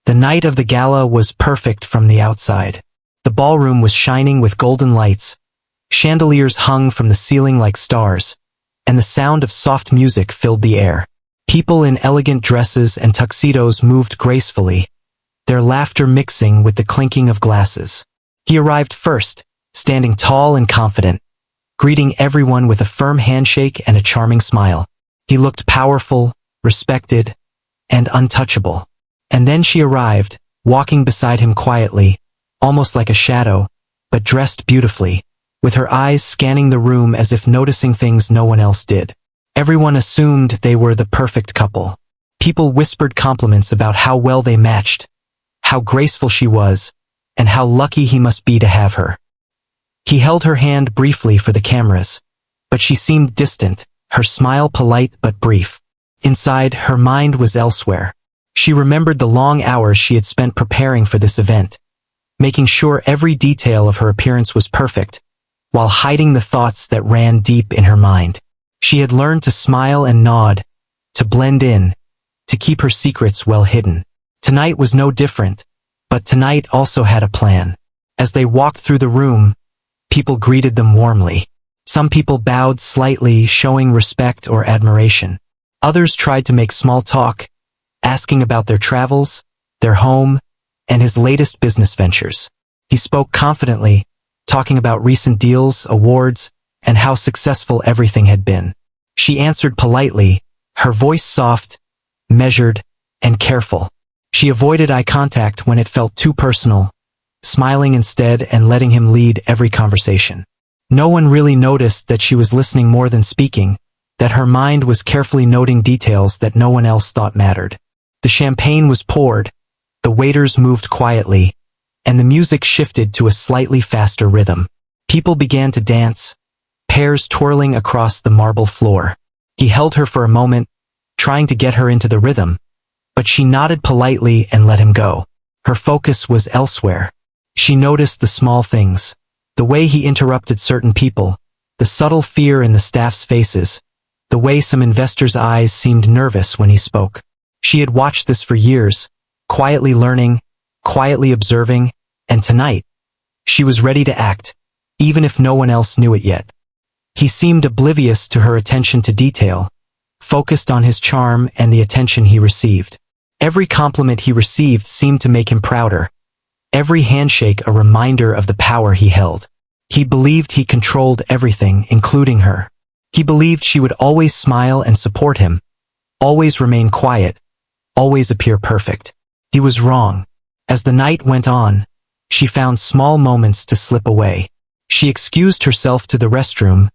The night of the gala was perfect from the outside. The ballroom was shining with golden lights, chandeliers hung from the ceiling like stars, and the sound of soft music filled the air. People in elegant dresses and tuxedos moved gracefully, their laughter mixing with the clinking of glasses. He arrived first, standing tall and confident, greeting everyone with a firm handshake and a charming smile. He looked powerful, respected, and untouchable. And then she arrived, walking beside him quietly, almost like a shadow, but dressed beautifully, with her eyes scanning the room as if noticing things no one else did. Everyone assumed they were the perfect couple. People whispered compliments about how well they matched, how graceful she was, and how lucky he must be to have her. He held her hand briefly for the cameras, but she seemed distant, her smile polite but brief. Inside, her mind was elsewhere. She remembered the long hours she had spent preparing for this event, making sure every detail of her appearance was perfect, while hiding the thoughts that ran deep in her mind. She had learned to smile and nod, to blend in, to keep her secrets well hidden. Tonight was no different, but tonight also had a plan. As they walked through the room, people greeted them warmly. Some people bowed slightly, showing respect or admiration. Others tried to make small talk, asking about their travels, their home, and his latest business ventures. He spoke confidently, talking about recent deals, awards, and how successful everything had been. She answered politely, her voice soft, measured, and careful. She avoided eye contact when it felt too personal, smiling instead and letting him lead every conversation. No one really noticed that she was listening more than speaking, that her mind was carefully noting details that no one else thought mattered. The champagne was poured, the waiters moved quietly, and the music shifted to a slightly faster rhythm. People began to dance, pairs twirling across the marble floor. He held her for a moment, trying to get her into the rhythm, but she nodded politely and let him go. Her focus was elsewhere. She noticed the small things, the way he interrupted certain people, the subtle fear in the staff's faces, the way some investors' eyes seemed nervous when he spoke. She had watched this for years, quietly learning, quietly observing, and tonight, she was ready to act, even if no one else knew it yet. He seemed oblivious to her attention to detail, focused on his charm and the attention he received. Every compliment he received seemed to make him prouder, every handshake a reminder of the power he held. He believed he controlled everything, including her. He believed she would always smile and support him, always remain quiet, always appear perfect. He was wrong. As the night went on, she found small moments to slip away. She excused herself to the restroom,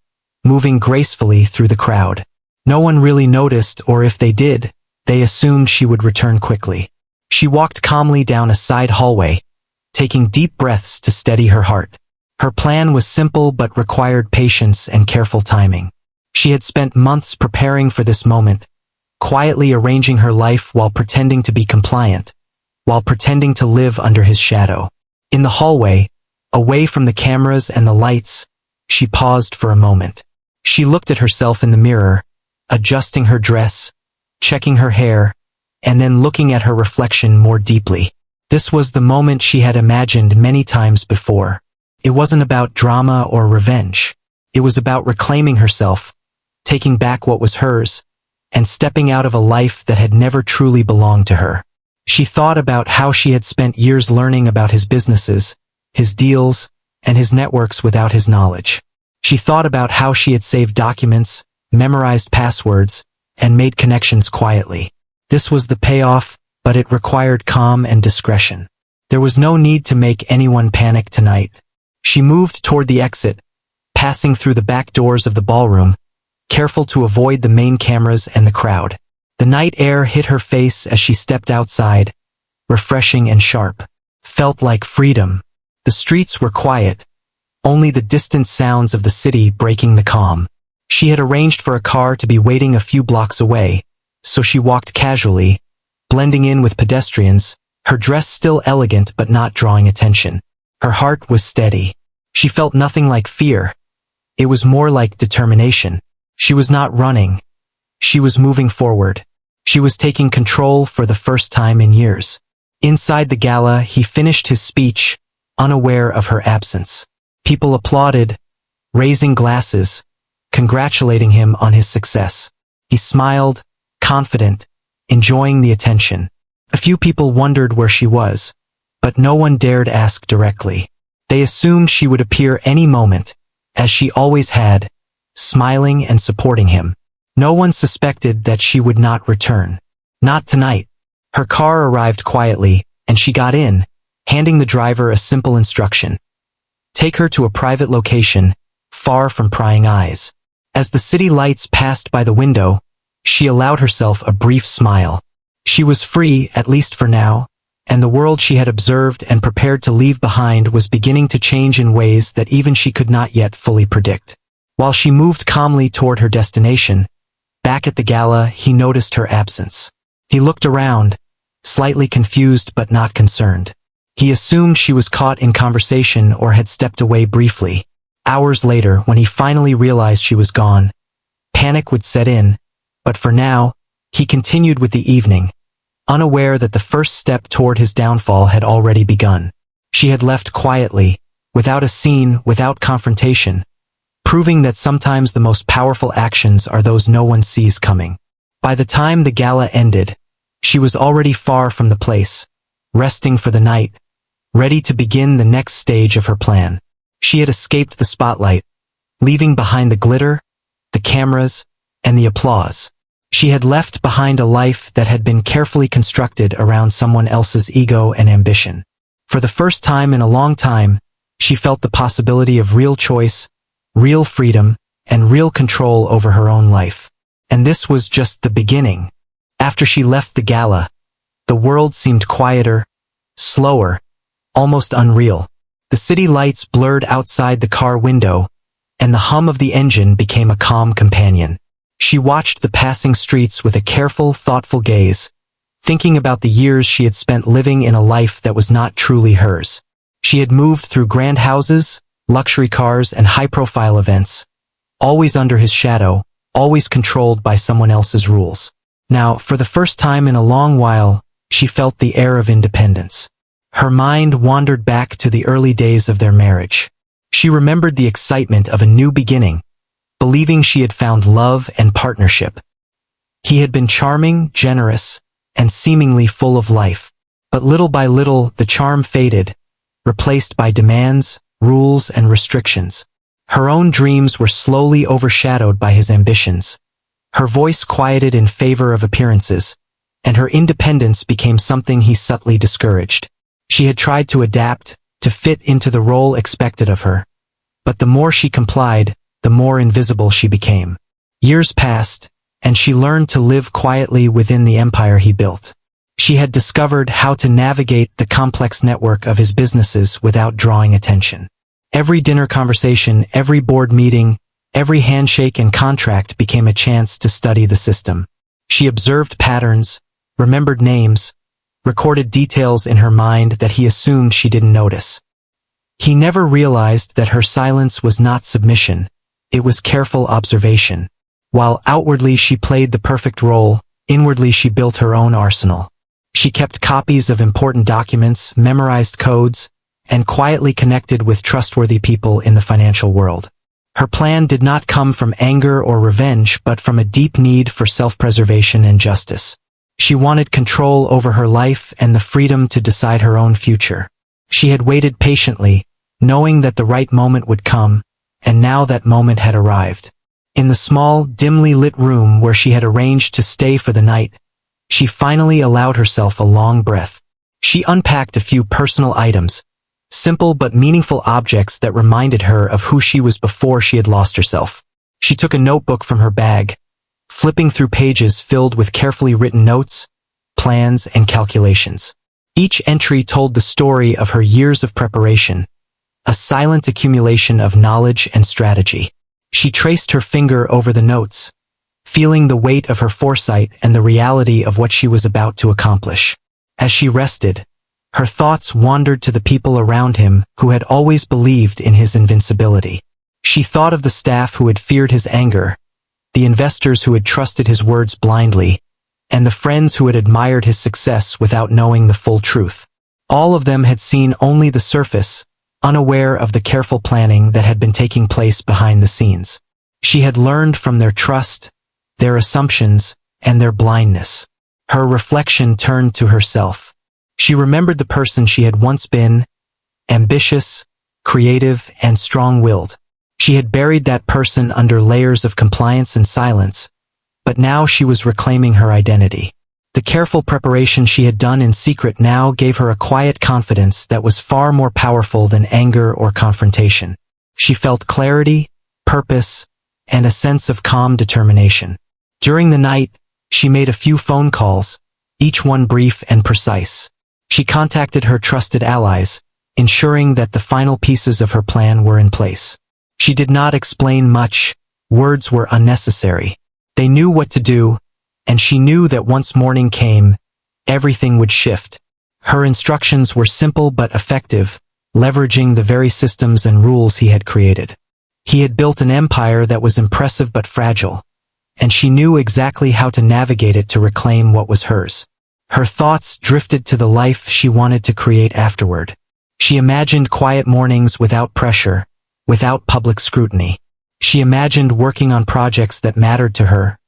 moving gracefully through the crowd. No one really noticed, or if they did, they assumed she would return quickly. She walked calmly down a side hallway, taking deep breaths to steady her heart. Her plan was simple but required patience and careful timing. She had spent months preparing for this moment, quietly arranging her life while pretending to be compliant, while pretending to live under his shadow. In the hallway, away from the cameras and the lights, she paused for a moment. She looked at herself in the mirror, adjusting her dress, checking her hair, and then looking at her reflection more deeply. This was the moment she had imagined many times before. It wasn't about drama or revenge. It was about reclaiming herself, taking back what was hers, and stepping out of a life that had never truly belonged to her. She thought about how she had spent years learning about his businesses, his deals, and his networks without his knowledge. She thought about how she had saved documents, memorized passwords, and made connections quietly. This was the payoff, but it required calm and discretion. There was no need to make anyone panic tonight. She moved toward the exit, passing through the back doors of the ballroom, careful to avoid the main cameras and the crowd. The night air hit her face as she stepped outside, refreshing and sharp. Felt like freedom. The streets were quiet, only the distant sounds of the city breaking the calm. She had arranged for a car to be waiting a few blocks away, so she walked casually, blending in with pedestrians, her dress still elegant but not drawing attention. Her heart was steady. She felt nothing like fear. It was more like determination. She was not running. She was moving forward. She was taking control for the first time in years. Inside the gala, he finished his speech, unaware of her absence. People applauded, raising glasses, congratulating him on his success. He smiled, confident, enjoying the attention. A few people wondered where she was, but no one dared ask directly. They assumed she would appear any moment, as she always had, smiling and supporting him. No one suspected that she would not return. Not tonight. Her car arrived quietly, and she got in, handing the driver a simple instruction. Take her to a private location, far from prying eyes. As the city lights passed by the window, she allowed herself a brief smile. She was free, at least for now, and the world she had observed and prepared to leave behind was beginning to change in ways that even she could not yet fully predict. While she moved calmly toward her destination, back at the gala, he noticed her absence. He looked around, slightly confused but not concerned. He assumed she was caught in conversation or had stepped away briefly. Hours later, when he finally realized she was gone, panic would set in, but for now, he continued with the evening, unaware that the first step toward his downfall had already begun. She had left quietly, without a scene, without confrontation, proving that sometimes the most powerful actions are those no one sees coming. By the time the gala ended, she was already far from the place, resting for the night, ready to begin the next stage of her plan. She had escaped the spotlight, leaving behind the glitter, the cameras, and the applause. She had left behind a life that had been carefully constructed around someone else's ego and ambition. For the first time in a long time, she felt the possibility of real choice, real freedom, and real control over her own life. And this was just the beginning. After she left the gala, the world seemed quieter, slower, almost unreal. The city lights blurred outside the car window, and the hum of the engine became a calm companion. She watched the passing streets with a careful, thoughtful gaze, thinking about the years she had spent living in a life that was not truly hers. She had moved through grand houses, luxury cars, and high-profile events, always under his shadow, always controlled by someone else's rules. Now, for the first time in a long while, she felt the air of independence. Her mind wandered back to the early days of their marriage. She remembered the excitement of a new beginning, believing she had found love and partnership. He had been charming, generous, and seemingly full of life. But little by little, the charm faded, replaced by demands, rules, and restrictions. Her own dreams were slowly overshadowed by his ambitions. Her voice quieted in favor of appearances, and her independence became something he subtly discouraged. She had tried to adapt, to fit into the role expected of her. But the more she complied, the more invisible she became. Years passed, and she learned to live quietly within the empire he built. She had discovered how to navigate the complex network of his businesses without drawing attention. Every dinner conversation, every board meeting, every handshake and contract became a chance to study the system. She observed patterns, remembered names, recorded details in her mind that he assumed she didn't notice. He never realized that her silence was not submission, it was careful observation. While outwardly she played the perfect role, inwardly she built her own arsenal. She kept copies of important documents, memorized codes, and quietly connected with trustworthy people in the financial world. Her plan did not come from anger or revenge, but from a deep need for self-preservation and justice. She wanted control over her life and the freedom to decide her own future. She had waited patiently, knowing that the right moment would come, and now that moment had arrived. In the small, dimly lit room where she had arranged to stay for the night, she finally allowed herself a long breath. She unpacked a few personal items, simple but meaningful objects that reminded her of who she was before she had lost herself. She took a notebook from her bag, flipping through pages filled with carefully written notes, plans, and calculations. Each entry told the story of her years of preparation, a silent accumulation of knowledge and strategy. She traced her finger over the notes, feeling the weight of her foresight and the reality of what she was about to accomplish. As she rested, her thoughts wandered to the people around him who had always believed in his invincibility. She thought of the staff who had feared his anger, the investors who had trusted his words blindly, and the friends who had admired his success without knowing the full truth. All of them had seen only the surface, unaware of the careful planning that had been taking place behind the scenes. She had learned from their trust, their assumptions, and their blindness. Her reflection turned to herself. She remembered the person she had once been, ambitious, creative, and strong-willed. She had buried that person under layers of compliance and silence, but now she was reclaiming her identity. The careful preparation she had done in secret now gave her a quiet confidence that was far more powerful than anger or confrontation. She felt clarity, purpose, and a sense of calm determination. During the night, she made a few phone calls, each one brief and precise. She contacted her trusted allies, ensuring that the final pieces of her plan were in place. She did not explain much, words were unnecessary. They knew what to do, and she knew that once morning came, everything would shift. Her instructions were simple but effective, leveraging the very systems and rules he had created. He had built an empire that was impressive but fragile, and she knew exactly how to navigate it to reclaim what was hers. Her thoughts drifted to the life she wanted to create afterward. She imagined quiet mornings without pressure, without public scrutiny. She imagined working on projects that mattered to her,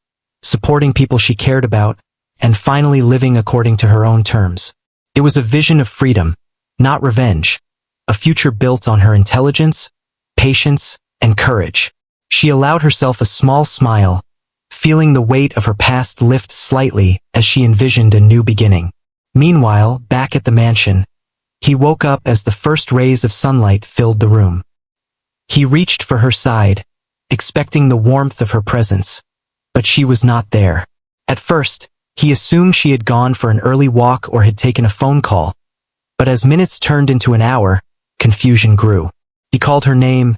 supporting people she cared about, and finally living according to her own terms. It was a vision of freedom, not revenge, a future built on her intelligence, patience, and courage. She allowed herself a small smile, feeling the weight of her past lift slightly as she envisioned a new beginning. Meanwhile, back at the mansion, he woke up as the first rays of sunlight filled the room. He reached for her side, expecting the warmth of her presence, but she was not there. At first, he assumed she had gone for an early walk or had taken a phone call, but as minutes turned into an hour, confusion grew. He called her name,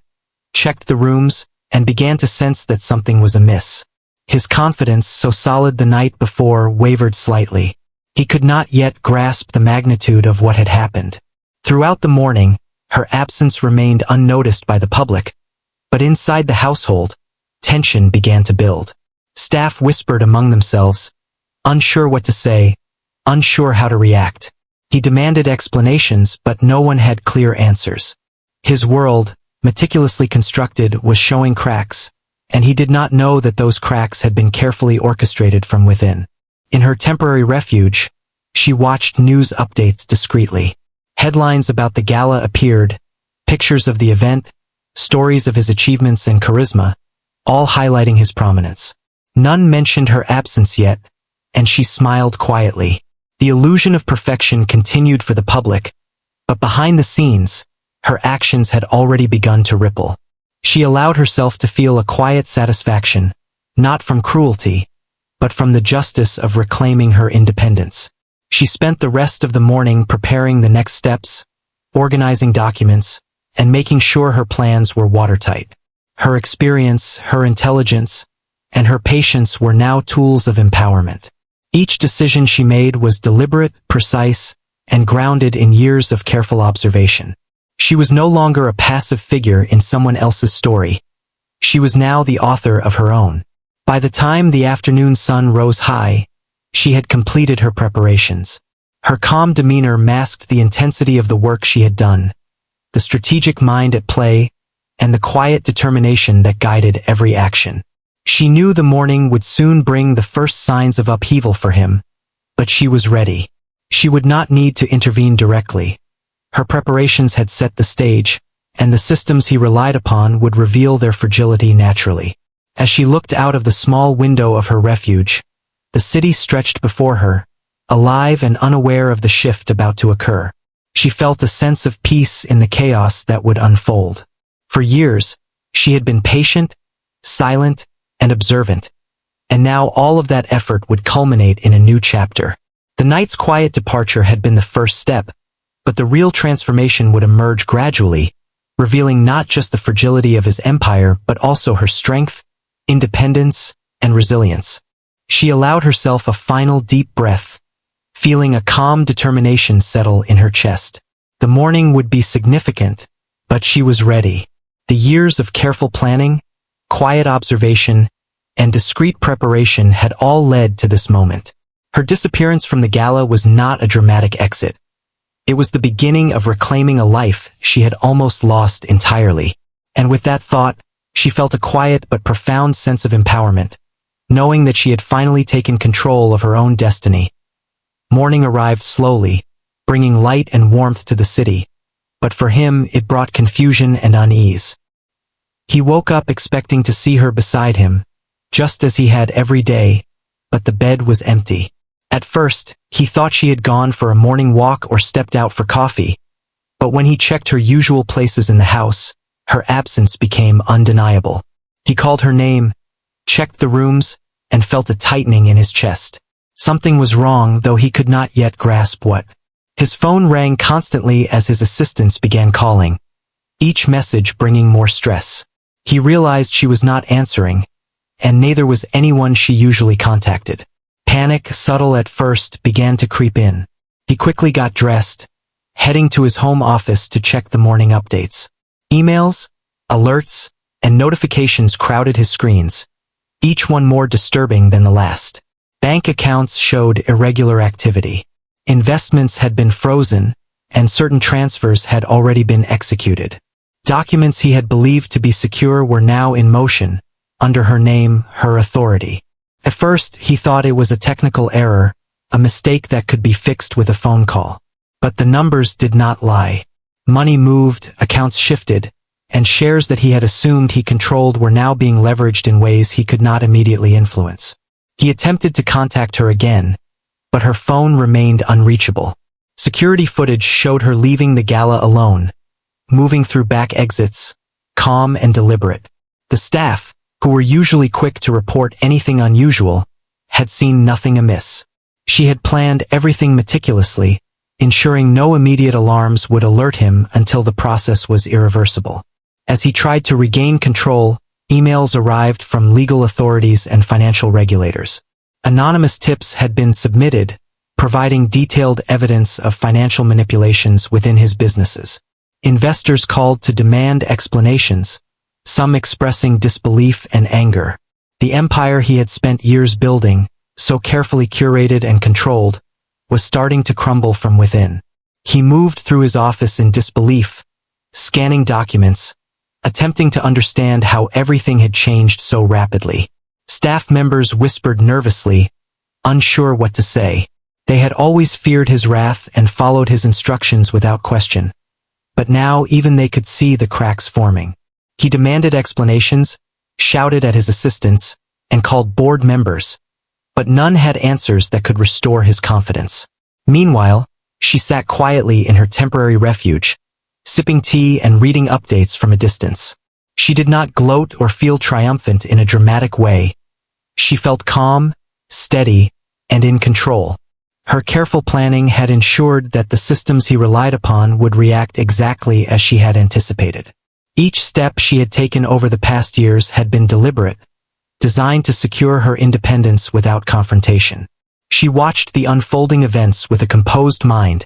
checked the rooms, and began to sense that something was amiss. His confidence, so solid the night before, wavered slightly. He could not yet grasp the magnitude of what had happened. Throughout the morning, her absence remained unnoticed by the public, but inside the household, tension began to build. Staff whispered among themselves, unsure what to say, unsure how to react. He demanded explanations, but no one had clear answers. His world, meticulously constructed, was showing cracks, and he did not know that those cracks had been carefully orchestrated from within. In her temporary refuge, she watched news updates discreetly. Headlines about the gala appeared, pictures of the event, stories of his achievements and charisma, all highlighting his prominence. None mentioned her absence yet, and she smiled quietly. The illusion of perfection continued for the public, but behind the scenes, her actions had already begun to ripple. She allowed herself to feel a quiet satisfaction, not from cruelty, but from the justice of reclaiming her independence. She spent the rest of the morning preparing the next steps, organizing documents, and making sure her plans were watertight. Her experience, her intelligence, and her patience were now tools of empowerment. Each decision she made was deliberate, precise, and grounded in years of careful observation. She was no longer a passive figure in someone else's story. She was now the author of her own. By the time the afternoon sun rose high, she had completed her preparations. Her calm demeanor masked the intensity of the work she had done, the strategic mind at play, and the quiet determination that guided every action. She knew the morning would soon bring the first signs of upheaval for him, but she was ready. She would not need to intervene directly. Her preparations had set the stage, and the systems he relied upon would reveal their fragility naturally. As she looked out of the small window of her refuge, the city stretched before her, alive and unaware of the shift about to occur. She felt a sense of peace in the chaos that would unfold. For years, she had been patient, silent, and observant, and now all of that effort would culminate in a new chapter. The knight's quiet departure had been the first step, but the real transformation would emerge gradually, revealing not just the fragility of his empire but also her strength, independence, and resilience. She allowed herself a final deep breath, feeling a calm determination settle in her chest. The morning would be significant, but she was ready. The years of careful planning, quiet observation, and discreet preparation had all led to this moment. Her disappearance from the gala was not a dramatic exit. It was the beginning of reclaiming a life she had almost lost entirely. And with that thought, she felt a quiet but profound sense of empowerment, knowing that she had finally taken control of her own destiny. Morning arrived slowly, bringing light and warmth to the city, but for him it brought confusion and unease. He woke up expecting to see her beside him, just as he had every day, but the bed was empty. At first, he thought she had gone for a morning walk or stepped out for coffee, but when he checked her usual places in the house, her absence became undeniable. He called her name, checked the rooms, and felt a tightening in his chest. Something was wrong, though he could not yet grasp what. His phone rang constantly as his assistants began calling, each message bringing more stress. He realized she was not answering, and neither was anyone she usually contacted. Panic, subtle at first, began to creep in. He quickly got dressed, heading to his home office to check the morning updates. Emails, alerts, and notifications crowded his screens, each one more disturbing than the last. Bank accounts showed irregular activity. Investments had been frozen, and certain transfers had already been executed. Documents he had believed to be secure were now in motion, under her name, her authority. At first, he thought it was a technical error, a mistake that could be fixed with a phone call. But the numbers did not lie. Money moved, accounts shifted, and shares that he had assumed he controlled were now being leveraged in ways he could not immediately influence. He attempted to contact her again, but her phone remained unreachable. Security footage showed her leaving the gala alone, moving through back exits, calm and deliberate. The staff, who were usually quick to report anything unusual, had seen nothing amiss. She had planned everything meticulously, ensuring no immediate alarms would alert him until the process was irreversible. As he tried to regain control, emails arrived from legal authorities and financial regulators. Anonymous tips had been submitted, providing detailed evidence of financial manipulations within his businesses. Investors called to demand explanations, some expressing disbelief and anger. The empire he had spent years building, so carefully curated and controlled, was starting to crumble from within. He moved through his office in disbelief, scanning documents, attempting to understand how everything had changed so rapidly. Staff members whispered nervously, unsure what to say. They had always feared his wrath and followed his instructions without question. But now even they could see the cracks forming. He demanded explanations, shouted at his assistants, and called board members, but none had answers that could restore his confidence. Meanwhile, she sat quietly in her temporary refuge, sipping tea and reading updates from a distance. She did not gloat or feel triumphant in a dramatic way. She felt calm, steady, and in control. Her careful planning had ensured that the systems he relied upon would react exactly as she had anticipated. Each step she had taken over the past years had been deliberate, designed to secure her independence without confrontation. She watched the unfolding events with a composed mind,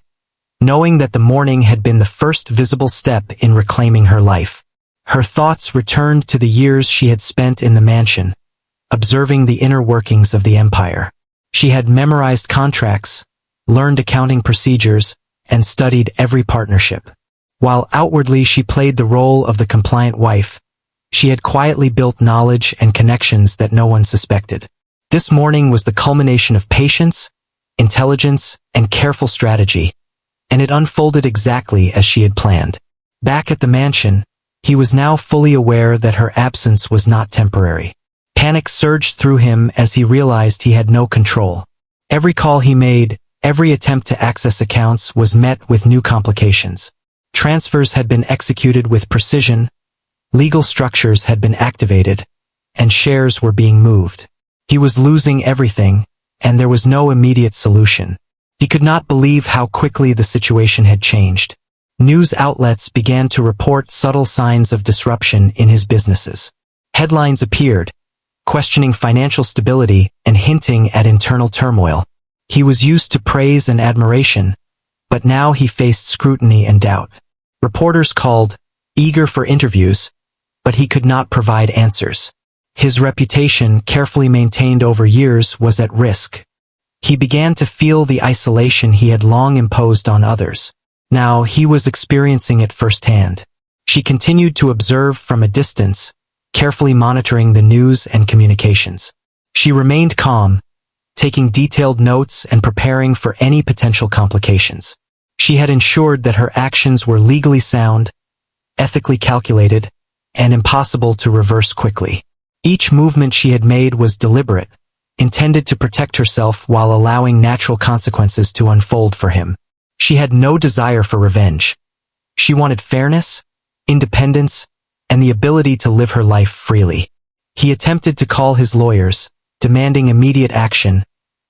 knowing that the morning had been the first visible step in reclaiming her life. Her thoughts returned to the years she had spent in the mansion, observing the inner workings of the empire. She had memorized contracts, learned accounting procedures, and studied every partnership. While outwardly she played the role of the compliant wife, she had quietly built knowledge and connections that no one suspected. This morning was the culmination of patience, intelligence, and careful strategy, and it unfolded exactly as she had planned. Back at the mansion, he was now fully aware that her absence was not temporary. Panic surged through him as he realized he had no control. Every call he made, every attempt to access accounts was met with new complications. Transfers had been executed with precision, legal structures had been activated, and shares were being moved. He was losing everything, and there was no immediate solution. He could not believe how quickly the situation had changed. News outlets began to report subtle signs of disruption in his businesses. Headlines appeared, questioning financial stability and hinting at internal turmoil. He was used to praise and admiration, but now he faced scrutiny and doubt. Reporters called, eager for interviews, but he could not provide answers. His reputation, carefully maintained over years, was at risk. He began to feel the isolation he had long imposed on others. Now he was experiencing it firsthand. She continued to observe from a distance, carefully monitoring the news and communications. She remained calm, taking detailed notes and preparing for any potential complications. She had ensured that her actions were legally sound, ethically calculated, and impossible to reverse quickly. Each movement she had made was deliberate, intended to protect herself while allowing natural consequences to unfold for him. She had no desire for revenge. She wanted fairness, independence, and the ability to live her life freely. He attempted to call his lawyers, demanding immediate action,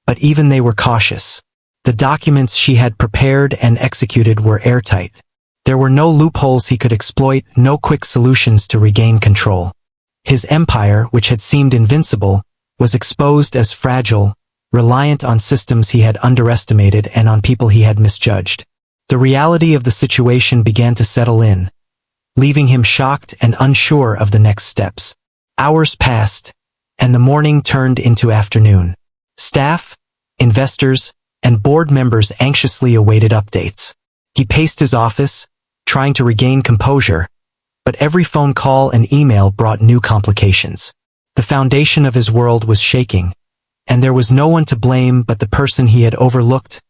but even they were cautious. The documents she had prepared and executed were airtight. There were no loopholes he could exploit, no quick solutions to regain control. His empire, which had seemed invincible, was exposed as fragile, reliant on systems he had underestimated and on people he had misjudged. The reality of the situation began to settle in, leaving him shocked and unsure of the next steps. Hours passed, and the morning turned into afternoon. Staff, investors, and board members anxiously awaited updates. He paced his office, trying to regain composure, but every phone call and email brought new complications. The foundation of his world was shaking, and there was no one to blame but the person he had overlooked,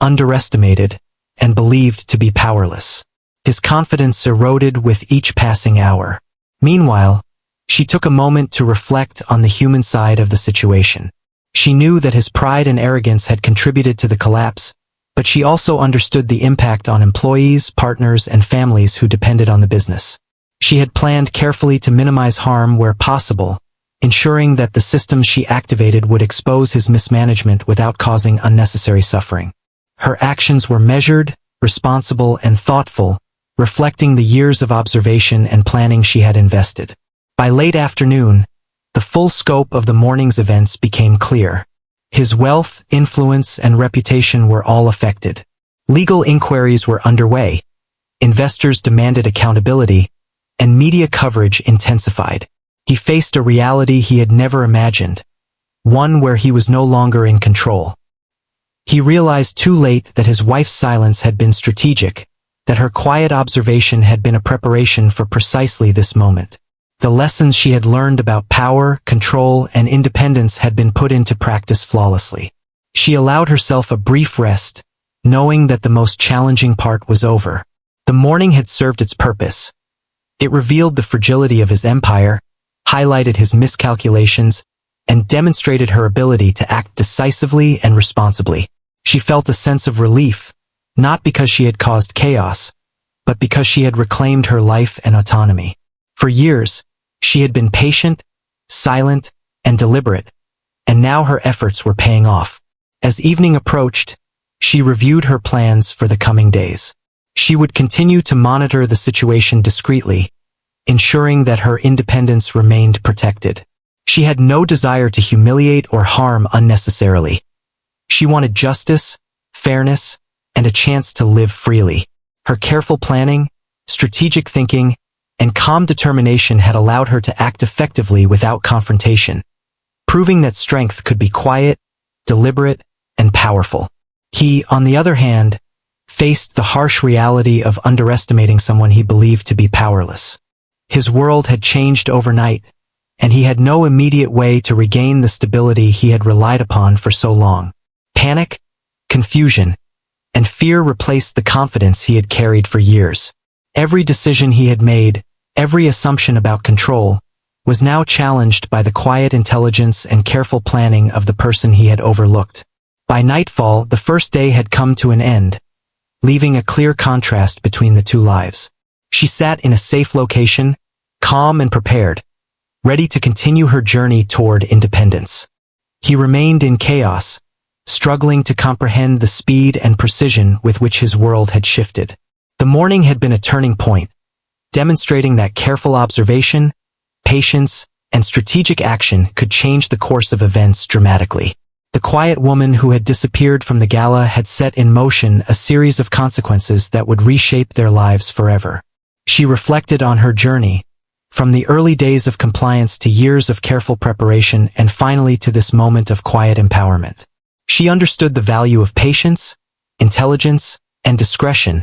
underestimated, and believed to be powerless. His confidence eroded with each passing hour. Meanwhile, she took a moment to reflect on the human side of the situation. She knew that his pride and arrogance had contributed to the collapse, but she also understood the impact on employees, partners, and families who depended on the business. She had planned carefully to minimize harm where possible, ensuring that the systems she activated would expose his mismanagement without causing unnecessary suffering. Her actions were measured, responsible, and thoughtful, reflecting the years of observation and planning she had invested. By late afternoon, the full scope of the morning's events became clear. His wealth, influence, and reputation were all affected. Legal inquiries were underway, investors demanded accountability, and media coverage intensified. He faced a reality he had never imagined, one where he was no longer in control. He realized too late that his wife's silence had been strategic, that her quiet observation had been a preparation for precisely this moment. The lessons she had learned about power, control, and independence had been put into practice flawlessly. She allowed herself a brief rest, knowing that the most challenging part was over. The morning had served its purpose. It revealed the fragility of his empire, highlighted his miscalculations, and demonstrated her ability to act decisively and responsibly. She felt a sense of relief, not because she had caused chaos, but because she had reclaimed her life and autonomy. For years, she had been patient, silent, and deliberate, and now her efforts were paying off. As evening approached, she reviewed her plans for the coming days. She would continue to monitor the situation discreetly, ensuring that her independence remained protected. She had no desire to humiliate or harm unnecessarily. She wanted justice, fairness, and a chance to live freely. Her careful planning, strategic thinking, and calm determination had allowed her to act effectively without confrontation, proving that strength could be quiet, deliberate, and powerful. He, on the other hand, faced the harsh reality of underestimating someone he believed to be powerless. His world had changed overnight, and he had no immediate way to regain the stability he had relied upon for so long. Panic, confusion, and fear replaced the confidence he had carried for years. Every decision he had made, every assumption about control, was now challenged by the quiet intelligence and careful planning of the person he had overlooked. By nightfall, the first day had come to an end, leaving a clear contrast between the two lives. She sat in a safe location, calm and prepared, ready to continue her journey toward independence. He remained in chaos, struggling to comprehend the speed and precision with which his world had shifted. The morning had been a turning point, demonstrating that careful observation, patience, and strategic action could change the course of events dramatically. The quiet woman who had disappeared from the gala had set in motion a series of consequences that would reshape their lives forever. She reflected on her journey, from the early days of compliance to years of careful preparation and finally to this moment of quiet empowerment. She understood the value of patience, intelligence, and discretion,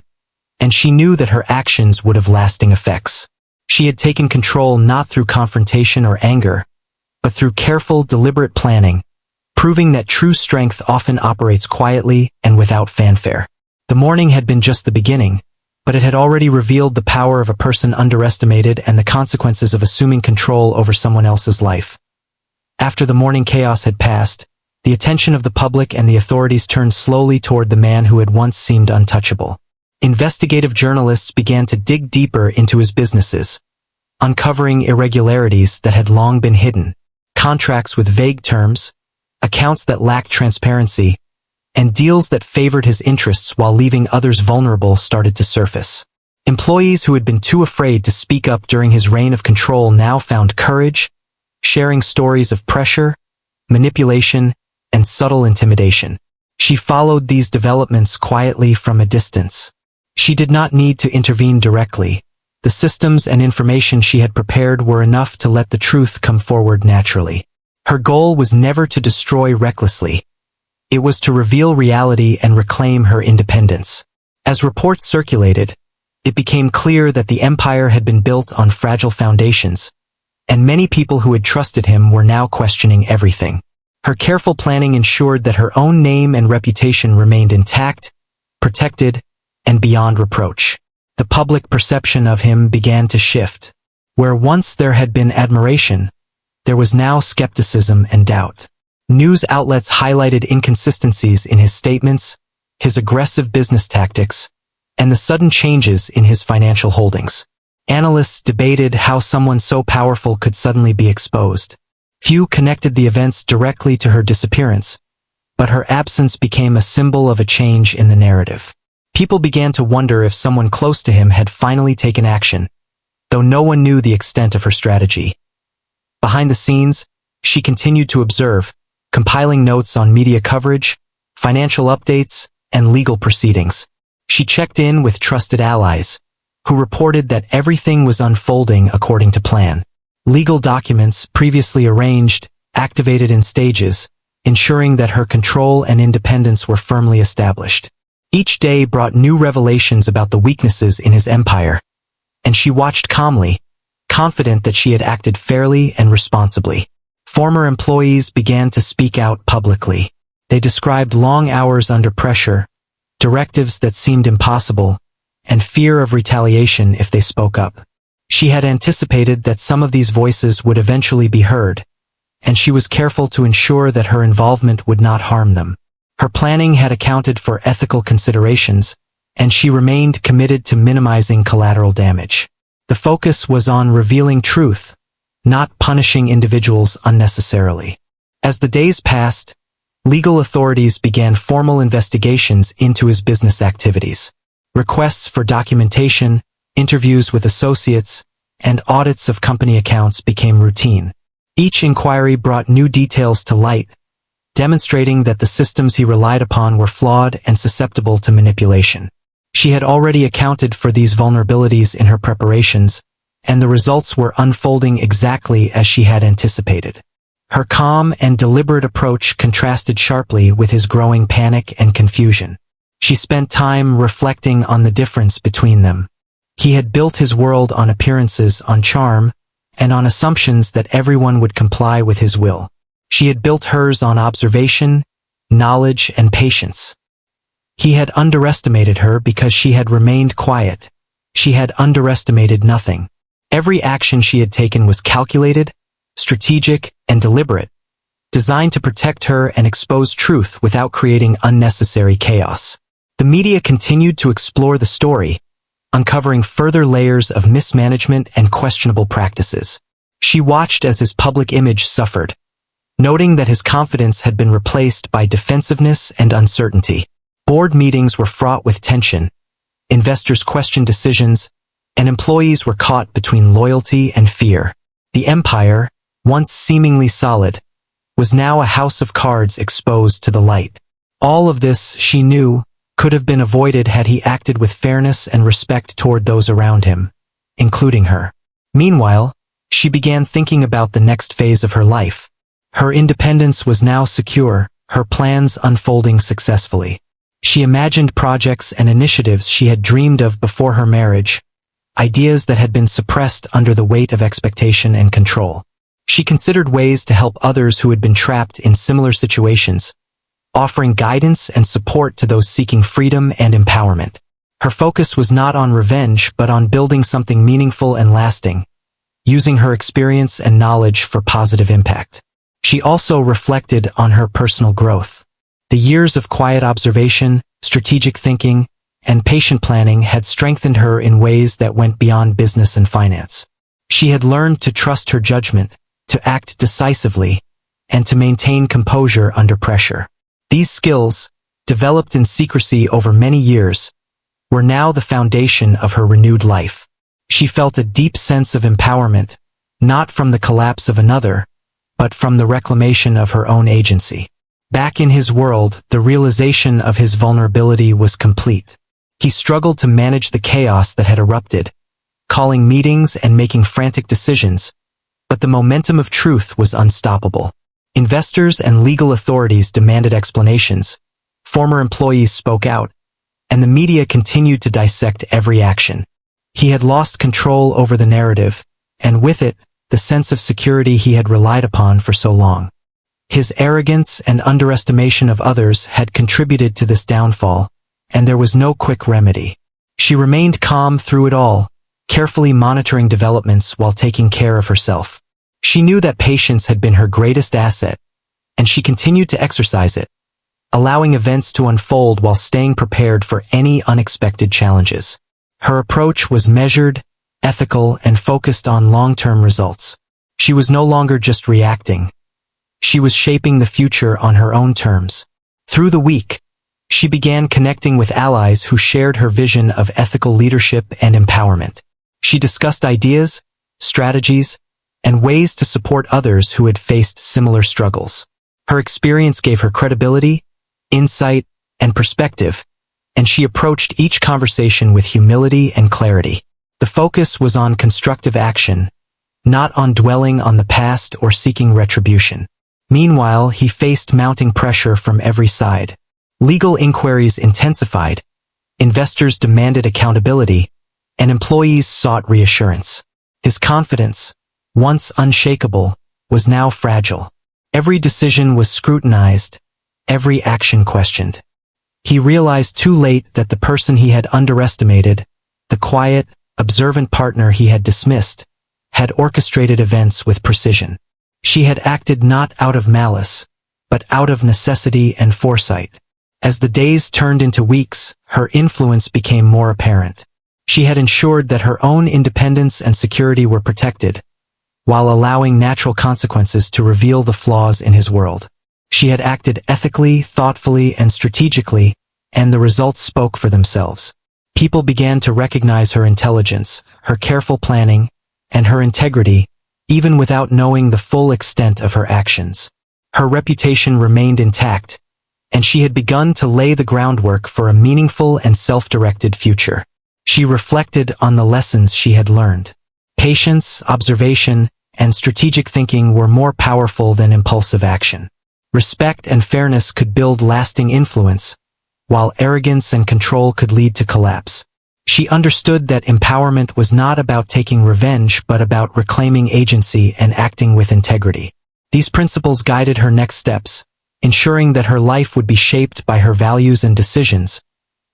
and she knew that her actions would have lasting effects. She had taken control not through confrontation or anger, but through careful, deliberate planning, proving that true strength often operates quietly and without fanfare. The morning had been just the beginning, but it had already revealed the power of a person underestimated and the consequences of assuming control over someone else's life. After the morning chaos had passed, the attention of the public and the authorities turned slowly toward the man who had once seemed untouchable. Investigative journalists began to dig deeper into his businesses, uncovering irregularities that had long been hidden, contracts with vague terms, accounts that lacked transparency, and deals that favored his interests while leaving others vulnerable started to surface. Employees who had been too afraid to speak up during his reign of control now found courage, sharing stories of pressure, manipulation, and subtle intimidation. She followed these developments quietly from a distance. She did not need to intervene directly. The systems and information she had prepared were enough to let the truth come forward naturally. Her goal was never to destroy recklessly. It was to reveal reality and reclaim her independence. As reports circulated, it became clear that the empire had been built on fragile foundations, and many people who had trusted him were now questioning everything. Her careful planning ensured that her own name and reputation remained intact, protected, and beyond reproach. The public perception of him began to shift. Where once there had been admiration, there was now skepticism and doubt. News outlets highlighted inconsistencies in his statements, his aggressive business tactics, and the sudden changes in his financial holdings. Analysts debated how someone so powerful could suddenly be exposed. Few connected the events directly to her disappearance, but her absence became a symbol of a change in the narrative. People began to wonder if someone close to him had finally taken action, though no one knew the extent of her strategy. Behind the scenes, she continued to observe, compiling notes on media coverage, financial updates, and legal proceedings. She checked in with trusted allies, who reported that everything was unfolding according to plan. Legal documents, previously arranged, activated in stages, ensuring that her control and independence were firmly established. Each day brought new revelations about the weaknesses in his empire, and she watched calmly, confident that she had acted fairly and responsibly. Former employees began to speak out publicly. They described long hours under pressure, directives that seemed impossible, and fear of retaliation if they spoke up. She had anticipated that some of these voices would eventually be heard, and she was careful to ensure that her involvement would not harm them. Her planning had accounted for ethical considerations, and she remained committed to minimizing collateral damage. The focus was on revealing truth, not punishing individuals unnecessarily. As the days passed, legal authorities began formal investigations into his business activities. Requests for documentation, interviews with associates, and audits of company accounts became routine. Each inquiry brought new details to light, demonstrating that the systems he relied upon were flawed and susceptible to manipulation. She had already accounted for these vulnerabilities in her preparations, and the results were unfolding exactly as she had anticipated. Her calm and deliberate approach contrasted sharply with his growing panic and confusion. She spent time reflecting on the difference between them. He had built his world on appearances, on charm, and on assumptions that everyone would comply with his will. She had built hers on observation, knowledge, and patience. He had underestimated her because she had remained quiet. She had underestimated nothing. Every action she had taken was calculated, strategic, and deliberate, designed to protect her and expose truth without creating unnecessary chaos. The media continued to explore the story, uncovering further layers of mismanagement and questionable practices. She watched as his public image suffered, noting that his confidence had been replaced by defensiveness and uncertainty. Board meetings were fraught with tension, investors questioned decisions, and employees were caught between loyalty and fear. The empire, once seemingly solid, was now a house of cards exposed to the light. All of this, she knew, could have been avoided had he acted with fairness and respect toward those around him, including her. Meanwhile, she began thinking about the next phase of her life. Her independence was now secure, her plans unfolding successfully. She imagined projects and initiatives she had dreamed of before her marriage, ideas that had been suppressed under the weight of expectation and control. She considered ways to help others who had been trapped in similar situations, offering guidance and support to those seeking freedom and empowerment. Her focus was not on revenge but on building something meaningful and lasting, using her experience and knowledge for positive impact. She also reflected on her personal growth. The years of quiet observation, strategic thinking, and patient planning had strengthened her in ways that went beyond business and finance. She had learned to trust her judgment, to act decisively, and to maintain composure under pressure. These skills, developed in secrecy over many years, were now the foundation of her renewed life. She felt a deep sense of empowerment, not from the collapse of another, but from the reclamation of her own agency. Back in his world, the realization of his vulnerability was complete. He struggled to manage the chaos that had erupted, calling meetings and making frantic decisions, but the momentum of truth was unstoppable. Investors and legal authorities demanded explanations, former employees spoke out, and the media continued to dissect every action. He had lost control over the narrative, and with it, the sense of security he had relied upon for so long. His arrogance and underestimation of others had contributed to this downfall, and there was no quick remedy. She remained calm through it all, carefully monitoring developments while taking care of herself. She knew that patience had been her greatest asset, and she continued to exercise it, allowing events to unfold while staying prepared for any unexpected challenges. Her approach was measured, ethical, and focused on long-term results. She was no longer just reacting. She was shaping the future on her own terms. Through the week, she began connecting with allies who shared her vision of ethical leadership and empowerment. She discussed ideas, strategies, and ways to support others who had faced similar struggles. Her experience gave her credibility, insight, and perspective, and she approached each conversation with humility and clarity. The focus was on constructive action, not on dwelling on the past or seeking retribution. Meanwhile, he faced mounting pressure from every side. Legal inquiries intensified, investors demanded accountability, and employees sought reassurance. His confidence, once unshakable, was now fragile. Every decision was scrutinized, every action questioned. He realized too late that the person he had underestimated, the quiet, observant partner he had dismissed, had orchestrated events with precision. She had acted not out of malice, but out of necessity and foresight. As the days turned into weeks, her influence became more apparent. She had ensured that her own independence and security were protected, while allowing natural consequences to reveal the flaws in his world. She had acted ethically, thoughtfully, and strategically, and the results spoke for themselves. People began to recognize her intelligence, her careful planning, and her integrity, even without knowing the full extent of her actions. Her reputation remained intact, and she had begun to lay the groundwork for a meaningful and self-directed future. She reflected on the lessons she had learned. Patience, observation, and strategic thinking were more powerful than impulsive action. Respect and fairness could build lasting influence, while arrogance and control could lead to collapse. She understood that empowerment was not about taking revenge but about reclaiming agency and acting with integrity. These principles guided her next steps, ensuring that her life would be shaped by her values and decisions,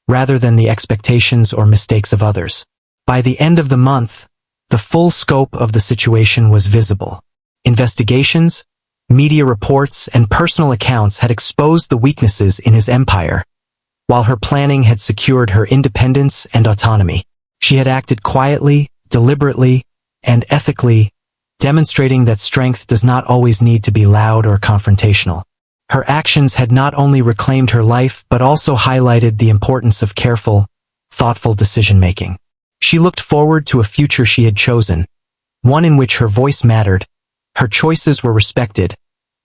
rather than the expectations or mistakes of others. By the end of the month, the full scope of the situation was visible. Investigations, media reports, and personal accounts had exposed the weaknesses in his empire, while her planning had secured her independence and autonomy. She had acted quietly, deliberately, and ethically, demonstrating that strength does not always need to be loud or confrontational. Her actions had not only reclaimed her life but also highlighted the importance of careful, thoughtful decision-making. She looked forward to a future she had chosen, one in which her voice mattered, her choices were respected,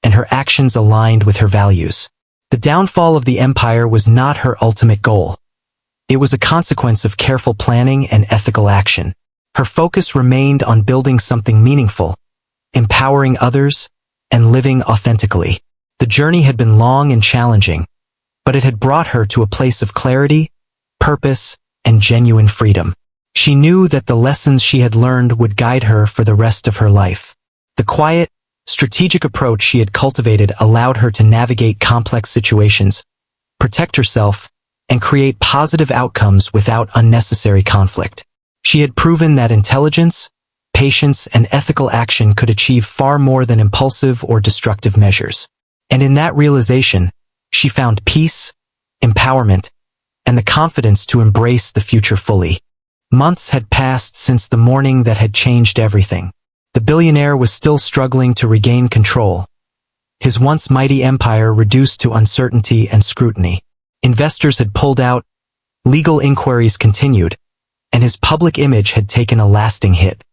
and her actions aligned with her values. The downfall of the empire was not her ultimate goal. It was a consequence of careful planning and ethical action. Her focus remained on building something meaningful, empowering others, and living authentically. The The journey had been long and challenging, but it had brought her to a place of clarity, purpose, and genuine freedom. She knew that the lessons she had learned would guide her for the rest of her life. The quiet, strategic approach she had cultivated allowed her to navigate complex situations, protect herself, and create positive outcomes without unnecessary conflict. She had proven that intelligence, patience, and ethical action could achieve far more than impulsive or destructive measures. And in that realization, she found peace, empowerment, and the confidence to embrace the future fully. Months had passed since the morning that had changed everything. The billionaire was still struggling to regain control, his once mighty empire reduced to uncertainty and scrutiny. Investors had pulled out, legal inquiries continued, and his public image had taken a lasting hit.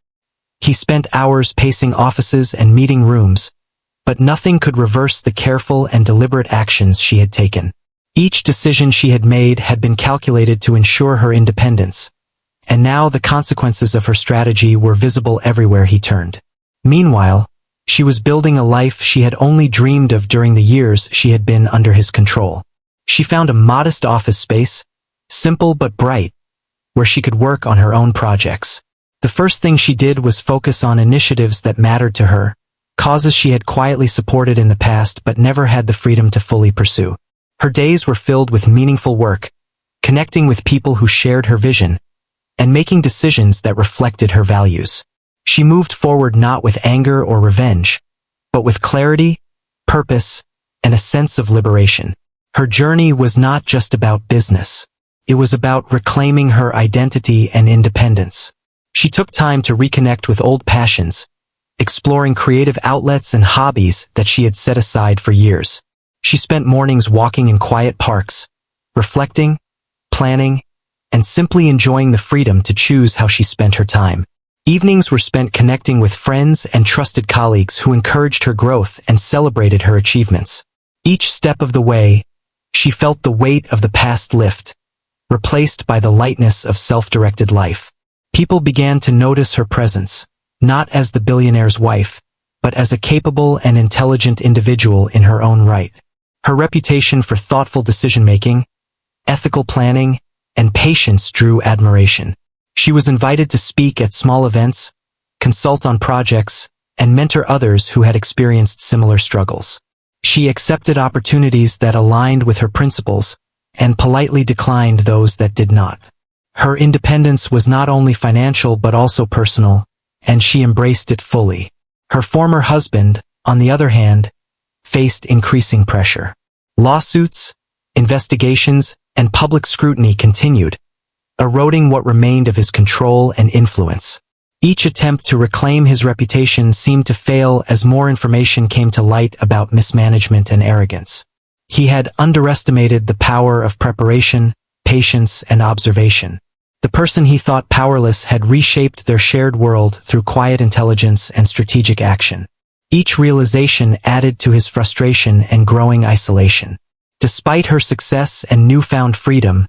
He spent hours pacing offices and meeting rooms, but nothing could reverse the careful and deliberate actions she had taken. Each decision she had made had been calculated to ensure her independence, and now the consequences of her strategy were visible everywhere he turned. Meanwhile, she was building a life she had only dreamed of during the years she had been under his control. She found a modest office space, simple but bright, where she could work on her own projects. The first thing she did was focus on initiatives that mattered to her, causes she had quietly supported in the past but never had the freedom to fully pursue. Her days were filled with meaningful work, connecting with people who shared her vision, and making decisions that reflected her values. She moved forward not with anger or revenge, but with clarity, purpose, and a sense of liberation. Her journey was not just about business. It was about reclaiming her identity and independence. She took time to reconnect with old passions, exploring creative outlets and hobbies that she had set aside for years. She spent mornings walking in quiet parks, reflecting, planning, and simply enjoying the freedom to choose how she spent her time. Evenings were spent connecting with friends and trusted colleagues who encouraged her growth and celebrated her achievements. Each step of the way, she felt the weight of the past lift, replaced by the lightness of self-directed life. People began to notice her presence, not as the billionaire's wife, but as a capable and intelligent individual in her own right. Her reputation for thoughtful decision-making, ethical planning, and patience drew admiration. She was invited to speak at small events, consult on projects, and mentor others who had experienced similar struggles. She accepted opportunities that aligned with her principles, and politely declined those that did not. Her independence was not only financial but also personal, and she embraced it fully. Her former husband, on the other hand, faced increasing pressure. Lawsuits, investigations, and public scrutiny continued, eroding what remained of his control and influence. Each attempt to reclaim his reputation seemed to fail as more information came to light about mismanagement and arrogance. He had underestimated the power of preparation, patience, and observation. The person he thought powerless had reshaped their shared world through quiet intelligence and strategic action. Each realization added to his frustration and growing isolation. Despite her success and newfound freedom,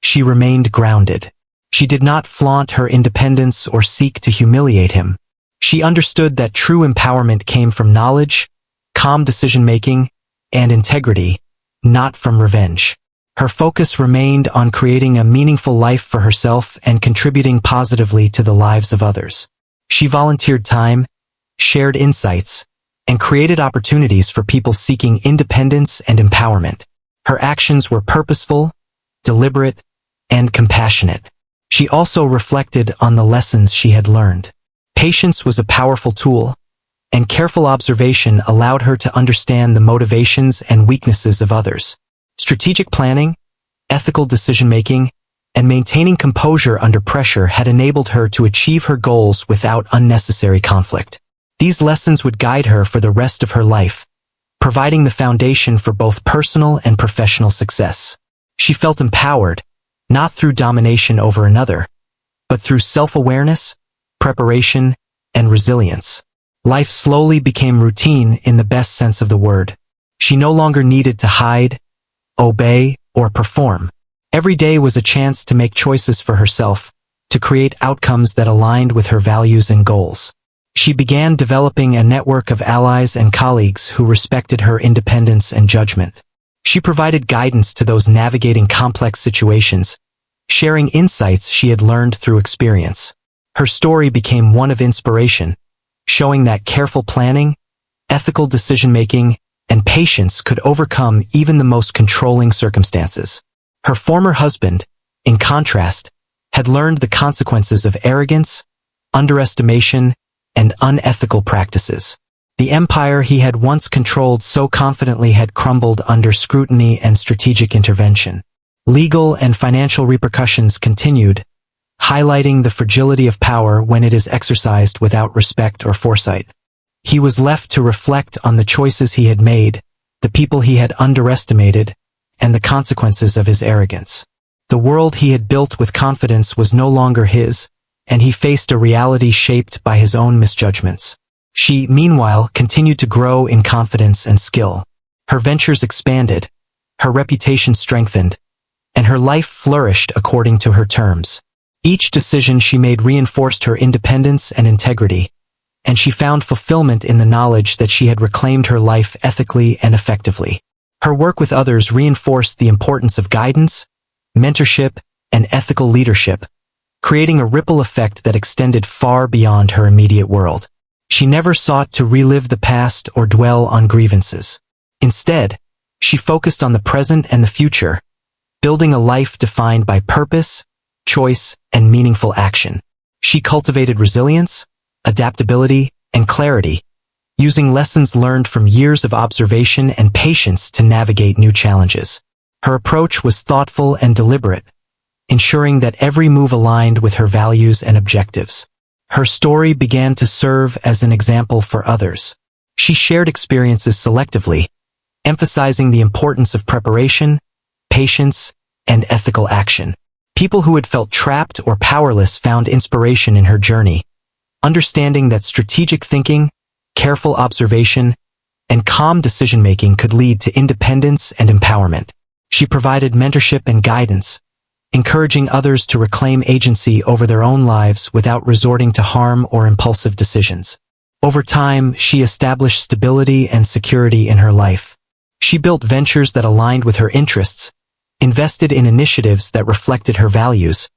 she remained grounded. She did not flaunt her independence or seek to humiliate him. She understood that true empowerment came from knowledge, calm decision-making, and integrity, not from revenge. Her focus remained on creating a meaningful life for herself and contributing positively to the lives of others. She volunteered time, shared insights, and created opportunities for people seeking independence and empowerment. Her actions were purposeful, deliberate, and compassionate. She also reflected on the lessons she had learned. Patience was a powerful tool, and careful observation allowed her to understand the motivations and weaknesses of others. Strategic planning, ethical decision-making, and maintaining composure under pressure had enabled her to achieve her goals without unnecessary conflict. These lessons would guide her for the rest of her life, providing the foundation for both personal and professional success. She felt empowered, not through domination over another, but through self-awareness, preparation, and resilience. Life slowly became routine in the best sense of the word. She no longer needed to hide, obey, or perform. Every day was a chance to make choices for herself, to create outcomes that aligned with her values and goals. She began developing a network of allies and colleagues who respected her independence and judgment. She provided guidance to those navigating complex situations, sharing insights she had learned through experience. Her story became one of inspiration, showing that careful planning, ethical decision-making, and patience could overcome even the most controlling circumstances. Her former husband, in contrast, had learned the consequences of arrogance, underestimation, and unethical practices. The empire he had once controlled so confidently had crumbled under scrutiny and strategic intervention. Legal and financial repercussions continued, highlighting the fragility of power when it is exercised without respect or foresight. He was left to reflect on the choices he had made, the people he had underestimated, and the consequences of his arrogance. The world he had built with confidence was no longer his, and he faced a reality shaped by his own misjudgments. She, meanwhile, continued to grow in confidence and skill. Her ventures expanded, her reputation strengthened, and her life flourished according to her terms. Each decision she made reinforced her independence and integrity, and she found fulfillment in the knowledge that she had reclaimed her life ethically and effectively. Her work with others reinforced the importance of guidance, mentorship, and ethical leadership, creating a ripple effect that extended far beyond her immediate world. She never sought to relive the past or dwell on grievances. Instead, she focused on the present and the future, building a life defined by purpose, choice, and meaningful action. She cultivated resilience, adaptability, and clarity, using lessons learned from years of observation and patience to navigate new challenges. Her approach was thoughtful and deliberate, ensuring that every move aligned with her values and objectives. Her story began to serve as an example for others. She shared experiences selectively, emphasizing the importance of preparation, patience, and ethical action. People who had felt trapped or powerless found inspiration in her journey, understanding that strategic thinking, careful observation, and calm decision-making could lead to independence and empowerment. She provided mentorship and guidance, encouraging others to reclaim agency over their own lives without resorting to harm or impulsive decisions. Over time, she established stability and security in her life. She built ventures that aligned with her interests, invested in initiatives that reflected her values,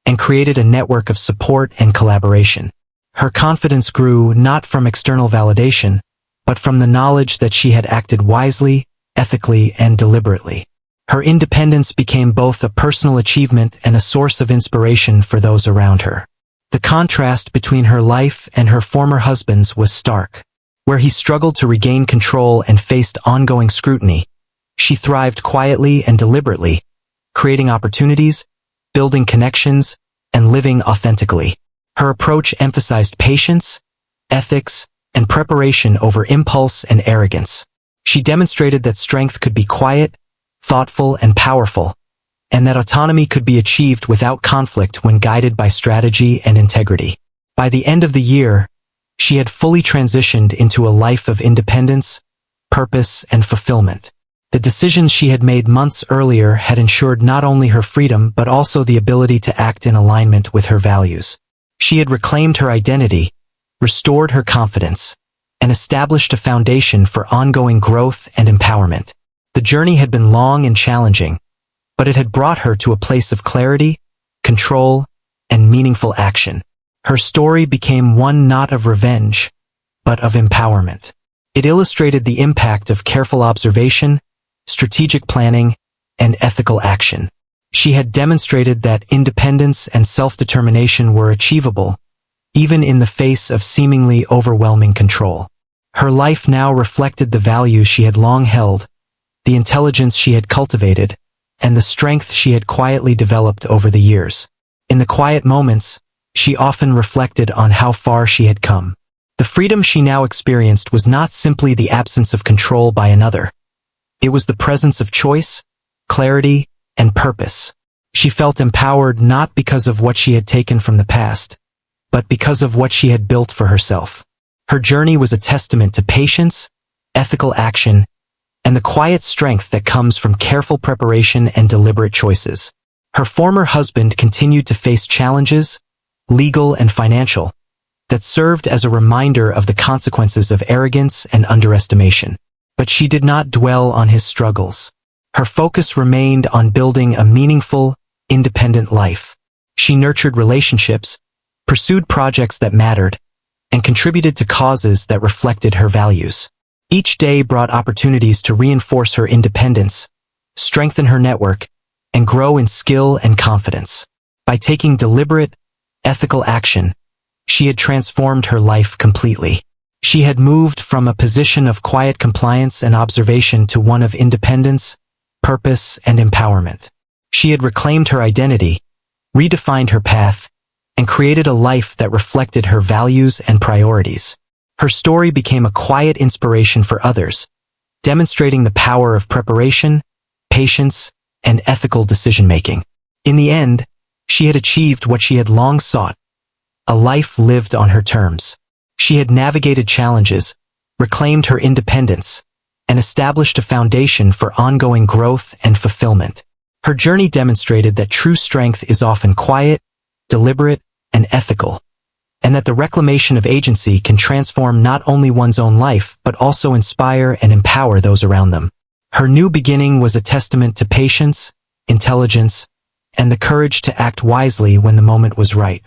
and created a network of support and collaboration. Her confidence grew not from external validation, but from the knowledge that she had acted wisely, ethically, and deliberately. Her independence became both a personal achievement and a source of inspiration for those around her. The contrast between her life and her former husband's was stark. Where he struggled to regain control and faced ongoing scrutiny, she thrived quietly and deliberately, creating opportunities, building connections, and living authentically. Her approach emphasized patience, ethics, and preparation over impulse and arrogance. She demonstrated that strength could be quiet, thoughtful, and powerful, and that autonomy could be achieved without conflict when guided by strategy and integrity. By the end of the year, she had fully transitioned into a life of independence, purpose, and fulfillment. The decisions she had made months earlier had ensured not only her freedom but also the ability to act in alignment with her values. She had reclaimed her identity, restored her confidence, and established a foundation for ongoing growth and empowerment. The journey had been long and challenging, but it had brought her to a place of clarity, control, and meaningful action. Her story became one not of revenge, but of empowerment. It illustrated the impact of careful observation, strategic planning, and ethical action. She had demonstrated that independence and self-determination were achievable, even in the face of seemingly overwhelming control. Her life now reflected the values she had long held, the intelligence she had cultivated, and the strength she had quietly developed over the years. In the quiet moments, she often reflected on how far she had come. The freedom she now experienced was not simply the absence of control by another. It was the presence of choice, clarity, and purpose. She felt empowered not because of what she had taken from the past, but because of what she had built for herself. Her journey was a testament to patience, ethical action, and the quiet strength that comes from careful preparation and deliberate choices. Her former husband continued to face challenges, legal and financial, that served as a reminder of the consequences of arrogance and underestimation. But she did not dwell on his struggles. Her focus remained on building a meaningful, independent life. She nurtured relationships, pursued projects that mattered, and contributed to causes that reflected her values. Each day brought opportunities to reinforce her independence, strengthen her network, and grow in skill and confidence. By taking deliberate, ethical action, she had transformed her life completely. She had moved from a position of quiet compliance and observation to one of independence, purpose, and empowerment. She had reclaimed her identity, redefined her path, and created a life that reflected her values and priorities. Her story became a quiet inspiration for others, demonstrating the power of preparation, patience, and ethical decision-making. In the end, she had achieved what she had long sought, a life lived on her terms. She had navigated challenges, reclaimed her independence, and established a foundation for ongoing growth and fulfillment. Her journey demonstrated that true strength is often quiet, deliberate, and ethical, and that the reclamation of agency can transform not only one's own life but also inspire and empower those around them. Her new beginning was a testament to patience, intelligence, and the courage to act wisely when the moment was right.